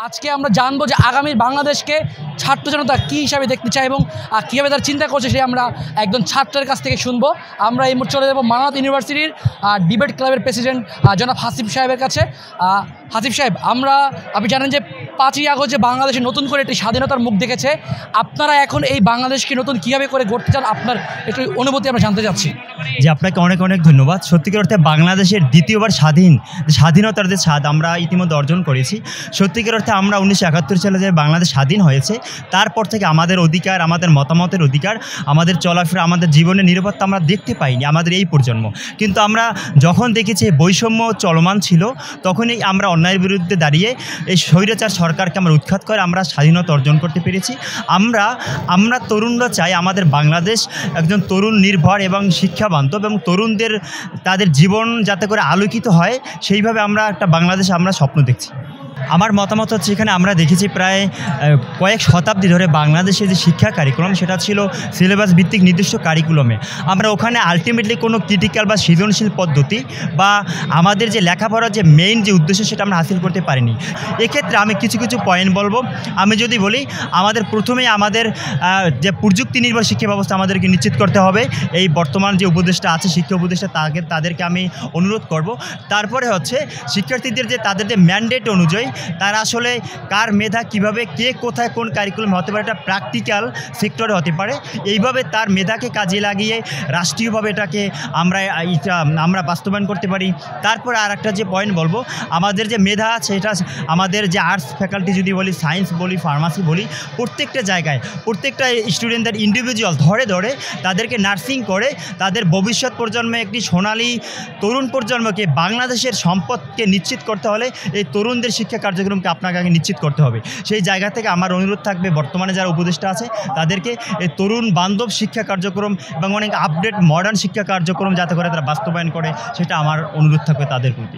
আজকে আমরা জানবো যে আগামী বাংলাদেশকে ছাত্র জনতা কী হিসাবে দেখতে চায় এবং কীভাবে তারা চিন্তা করছে সে আমরা একজন ছাত্রের কাছ থেকে শুনবো। আমরা এই মুহূর্তে চলে যাবো মানাত ইউনিভার্সিটির ডিবেট ক্লাবের প্রেসিডেন্ট জনাব হাসিফ সাহেবের কাছে। হাসিফ সাহেব, আপনি জানেন যে 5ই আগস্ট যে বাংলাদেশে নতুন করে একটি স্বাধীনতার মুখ দেখেছে, আপনারা এখন এই বাংলাদেশকে নতুন কীভাবে করে গড়তে চান, আপনার একটু অনুভূতি আমরা জানতে চাচ্ছি। যে আপনাকে অনেক অনেক ধন্যবাদ। সত্যিকার অর্থে বাংলাদেশের দ্বিতীয়বার স্বাধীনতার যে স্বাদ আমরা ইতিমধ্যে অর্জন করেছি। সত্যিকার অর্থে আমরা 1971 সালে যে বাংলাদেশ স্বাধীন হয়েছে, তারপর থেকে আমাদের অধিকার, আমাদের মতামতের অধিকার, আমাদের চলাফেরা, আমাদের জীবনের নিরাপত্তা আমরা দেখতে পাইনি আমাদের এই প্রজন্ম। কিন্তু আমরা যখন দেখেছি বৈষম্য চলমান ছিল, তখনই আমরা অন্যায়ের বিরুদ্ধে দাঁড়িয়ে এই স্বৈরাচার সরকারকে আমরা উৎখাত করে আমরা স্বাধীনতা অর্জন করতে পেরেছি। আমরা তরুণরা চাই আমাদের বাংলাদেশ একজন তরুণ নির্ভর এবং শিক্ষাবান্ধব এবং তরুণদের তাদের জীবন যাতে করে আলোকিত হয়, সেইভাবে আমরা একটা বাংলাদেশ আমরা স্বপ্ন দেখছি। আমার মতামত হচ্ছে, এখানে আমরা দেখেছি প্রায় কয়েক শতাব্দী ধরে বাংলাদেশে যে শিক্ষা কারিকুলাম সেটা ছিল সিলেবাস ভিত্তিক নির্দিষ্ট কারিকুলামে। আমরা ওখানে আলটিমেটলি কোনো ক্রিটিক্যাল বা সৃজনশীল পদ্ধতি বা আমাদের যে লেখাপড়ার যে মেইন যে উদ্দেশ্য সেটা আমরা হাসিল করতে পারিনি। এক্ষেত্রে আমি কিছু পয়েন্ট বলবো। আমি যদি বলি, আমাদের প্রথমেই আমাদের যে প্রযুক্তি নির্ভর শিক্ষা ব্যবস্থা আমাদেরকে নিশ্চিত করতে হবে। এই বর্তমান যে উপদেষ্টা আছে, শিক্ষা উপদেষ্টা, তাদেরকে আমি অনুরোধ করব। তারপরে হচ্ছে শিক্ষার্থীদের যে তাদের যে ম্যান্ডেট অনুযায়ী তারা আসলে কার মেধা কীভাবে কে কোথায় কোন কারিকুলাম হতে পারে, এটা প্র্যাকটিক্যাল সেক্টরে হতে পারে। এইভাবে তার মেধাকে কাজে লাগিয়ে রাষ্ট্রীয়ভাবে এটাকে আমরা বাস্তবায়ন করতে পারি। তারপরে আর একটা যে পয়েন্ট বলবো, আমাদের যে মেধা আছে এটা আমাদের যে আর্টস ফ্যাকাল্টি যদি বলি, সায়েন্স বলি, ফার্মাসি বলি, প্রত্যেকটা জায়গায় প্রত্যেকটা স্টুডেন্টদের ইন্ডিভিজুয়াল ধরে তাদেরকে নার্সিং করে তাদের ভবিষ্যৎ প্রজন্মে একটি সোনালী তরুণ প্রজন্মকে বাংলাদেশের সম্পদকে নিশ্চিত করতে হলে এই তরুণদের শিক্ষা কার্যক্রমকে আপনাকে আগে নিশ্চিত করতে হবে। সেই জায়গা থেকে আমার অনুরোধ থাকবে বর্তমানে যারা উপদেষ্টা আছে তাদেরকে এই তরুণ বান্ধব শিক্ষা কার্যক্রম এবং অনেক আপডেট মডার্ন শিক্ষা কার্যক্রম যাতে করে তারা বাস্তবায়ন করে, সেটা আমার অনুরোধ থাকবে তাদের প্রতি।